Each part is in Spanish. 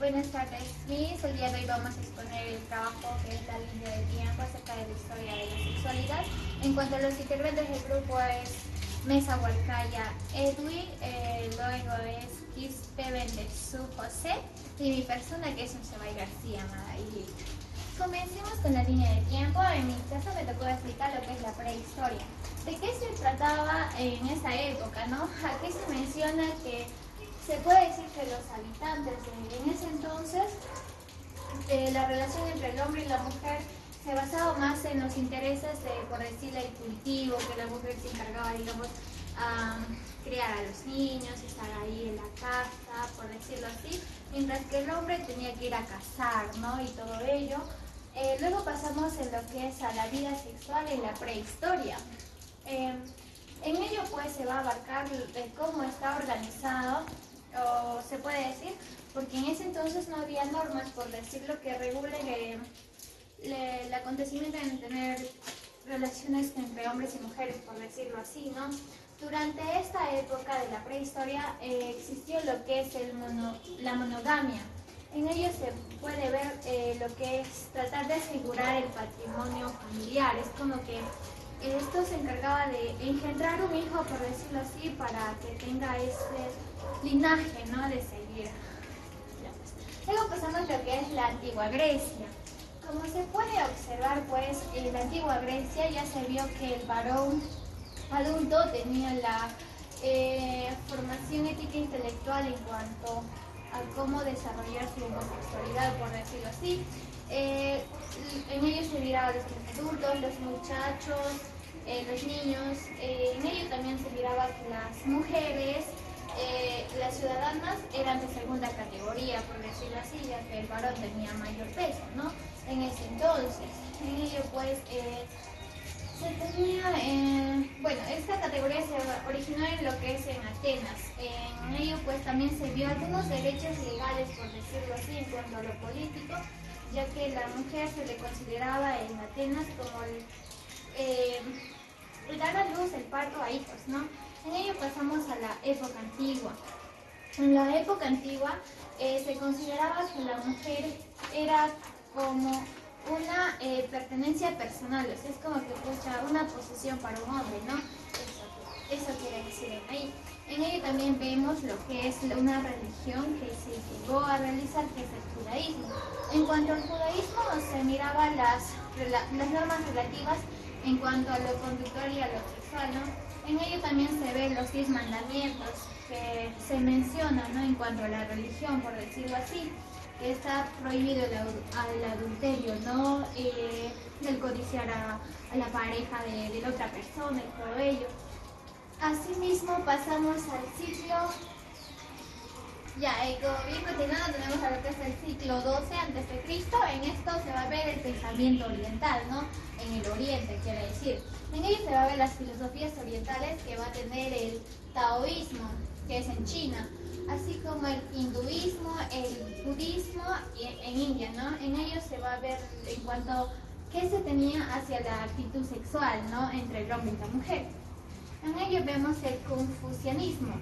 Buenas tardes, Miss. El día de hoy vamos a exponer el trabajo que es la línea de tiempo acerca de la historia de la sexualidad. En cuanto a los integrantes del grupo es Mesa Hualcaya Edwin, luego es Quispe Bendezú José y mi persona que es Unsebay García Madaili. Comencemos con la línea de tiempo. En mi caso me tocó explicar lo que es la prehistoria. ¿De qué se trataba en esa época, no? Aquí se menciona que se puede decir que los habitantes en ese entonces, la relación entre el hombre y la mujer se basaba más en los intereses de, por decirlo, el cultivo, que la mujer se encargaba, digamos, a criar a los niños, estar ahí en la casa, por decirlo así, mientras que el hombre tenía que ir a cazar, ¿no? Y todo ello. Luego pasamos en lo que es a la vida sexual en la prehistoria. En ello pues se va a abarcar de cómo está organizado, o se puede decir, porque en ese entonces no había normas, por decirlo, que regulen el acontecimiento de tener relaciones entre hombres y mujeres, por decirlo así, ¿no? Durante esta época de la prehistoria existió lo que es la monogamia. En ello se puede ver lo que es tratar de asegurar el patrimonio familiar. Es como que esto se encargaba de engendrar un hijo, por decirlo así, para que tenga ese linaje, ¿no? De seguir. Luego pasamos a lo que es la antigua Grecia. Como se puede observar, pues, en la antigua Grecia ya se vio que el varón adulto tenía la formación ética e intelectual en cuanto a cómo desarrollar su homosexualidad, por decirlo así. En ellos se miraban los adultos, los muchachos, los niños. En ello también se miraba que las mujeres, las ciudadanas, eran de segunda categoría, por decirlo así, ya que el varón tenía mayor peso, ¿no? En ese entonces. En ello pues se tenía, bueno, esta categoría se originó en lo que es en Atenas. En ello pues también se vio algunos derechos legales, por decirlo así, en cuanto a lo político, ya que la mujer se le consideraba en Atenas como el dar a luz, el parto a hijos, ¿no? En ello pasamos a la época antigua. En la época antigua se consideraba que la mujer era como una pertenencia personal, o sea, es como que fuera una posesión para un hombre, ¿no? Eso quiere decir en ahí. En ello también vemos lo que es una religión que se llegó a realizar, que es el judaísmo. En cuanto al judaísmo, se miraban las normas relativas en cuanto a lo conductual y a lo sexual, ¿no? En ello también se ven los 10 mandamientos que se mencionan, ¿no? En cuanto a la religión, por decirlo así, que está prohibido el adulterio, ¿no? El codiciar a la pareja de la otra persona y todo ello. Asimismo pasamos al ciclo, como bien continuando, tenemos a lo que es el ciclo 12 a.C. En esto se va a ver el pensamiento oriental, ¿no? En el oriente, quiere decir. En ello se va a ver las filosofías orientales que va a tener el taoísmo, que es en China, así como el hinduismo, el budismo en India, ¿no? En ello se va a ver en cuanto a qué se tenía hacia la actitud sexual, ¿no? Entre el hombre y la mujer. En ello vemos el confucianismo,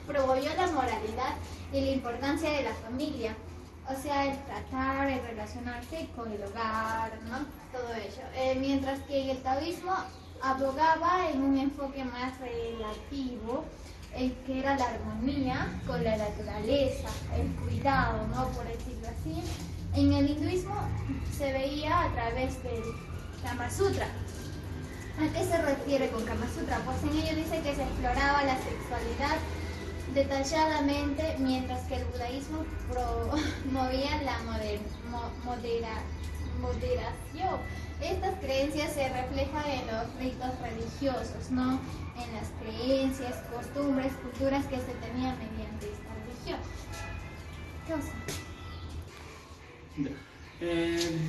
promovió la moralidad y la importancia de la familia, o sea, el tratar, el relacionarse con el hogar, ¿no? Todo ello. Mientras que el taoísmo abogaba en un enfoque más relativo, que era la armonía con la naturaleza, el cuidado, ¿no? Por decirlo así. En el hinduismo se veía a través del Kama Sutra. ¿A qué se refiere con Kama Sutra? Pues en ello dice que se exploraba la sexualidad detalladamente, mientras que el budaísmo promovía la moderación. Estas creencias se reflejan en los ritos religiosos, ¿no? En las creencias, costumbres, culturas que se tenían mediante esta religión.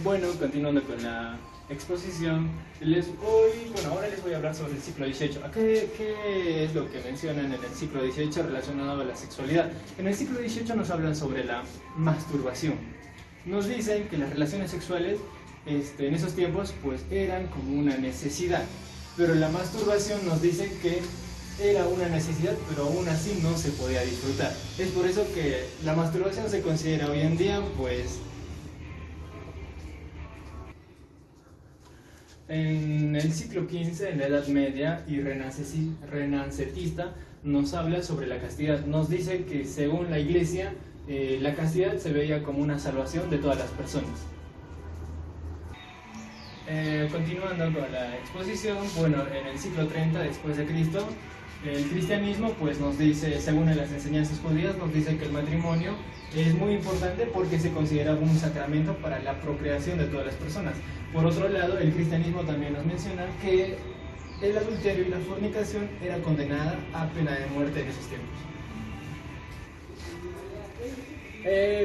Bueno, continuando con la exposición, ahora les voy a hablar sobre el siglo XVIII. ¿Qué es lo que mencionan en el siglo XVIII relacionado a la sexualidad? En el siglo XVIII nos hablan sobre la masturbación. Nos dicen que las relaciones sexuales en esos tiempos pues eran como una necesidad, pero la masturbación nos dice que era una necesidad, pero aún así no se podía disfrutar. Es por eso que la masturbación se considera hoy en día, pues, en el siglo XV, en la Edad Media y renacentista, nos habla sobre la castidad. Nos dice que según la Iglesia, la castidad se veía como una salvación de todas las personas. Continuando con la exposición, bueno, en el siglo 30 después de Cristo, el cristianismo pues nos dice, según las enseñanzas judías, nos dice que el matrimonio es muy importante porque se consideraba un sacramento para la procreación de todas las personas. Por otro lado, el cristianismo también nos menciona que el adulterio y la fornicación era condenada a pena de muerte en esos tiempos.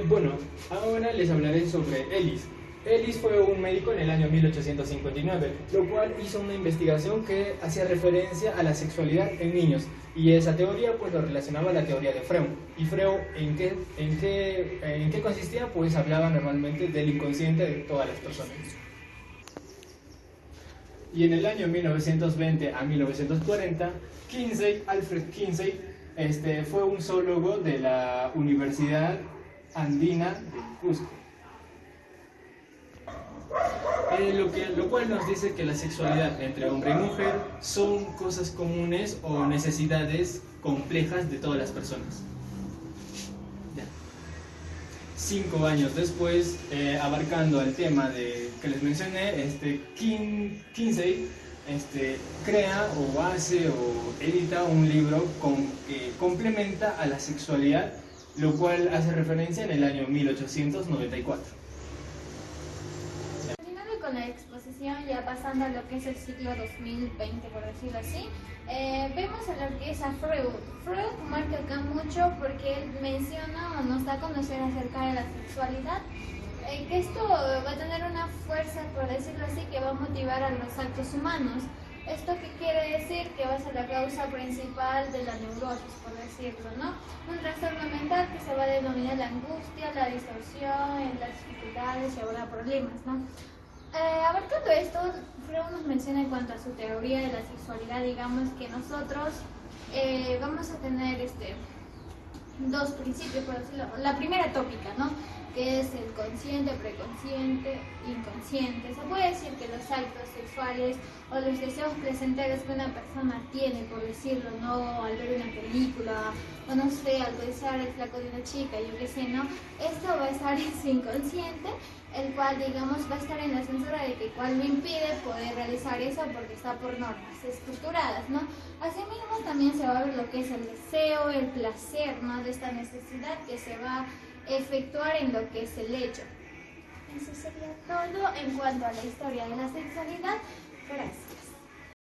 Bueno, ahora les hablaré sobre Ellis. Ellis fue un médico en el año 1859, lo cual hizo una investigación que hacía referencia a la sexualidad en niños, y esa teoría pues lo relacionaba a la teoría de Freud. ¿Y Freud en qué consistía? Pues hablaba normalmente del inconsciente de todas las personas. Y en el año 1920 a 1940, Alfred Kinsey, fue un zoólogo de la Universidad Andina de Cusco. Lo cual nos dice que la sexualidad entre hombre y mujer son cosas comunes o necesidades complejas de todas las personas. Ya. 5 años después, abarcando el tema que les mencioné, Kinsey crea o hace o edita un libro que complementa a la sexualidad, lo cual hace referencia en el año 1894. Con la exposición, ya pasando a lo que es el siglo 2020, por decirlo así, vemos a lo que es a Freud. Freud marca acá mucho porque él menciona o nos da a conocer acerca de la sexualidad, que esto va a tener una fuerza, por decirlo así, que va a motivar a los actos humanos. ¿Esto qué quiere decir? Que va a ser la causa principal de la neurosis, por decirlo, ¿no? Un trastorno mental que se va a denominar la angustia, la distorsión, las dificultades y ahora problemas, ¿no? Abarcando esto, Freud nos menciona en cuanto a su teoría de la sexualidad, digamos que nosotros vamos a tener dos principios, por decirlo. La primera tópica, ¿no? Que es el consciente, preconsciente, inconsciente. Se puede decir que los actos sexuales o los deseos placenteros que una persona tiene, por decirlo, ¿no? Al ver una película, o no sé, al besar el flaco de una chica, yo qué sé, ¿no? Esto va a estar en su inconsciente, el cual, digamos, va a estar en la censura de que cual me impide poder realizar eso porque está por normas estructuradas, ¿no? Asimismo, también se va a ver lo que es el deseo, el placer, ¿no? De esta necesidad que se va a efectuar en lo que es el hecho. Eso sería todo en cuanto a la historia de la sexualidad. Gracias.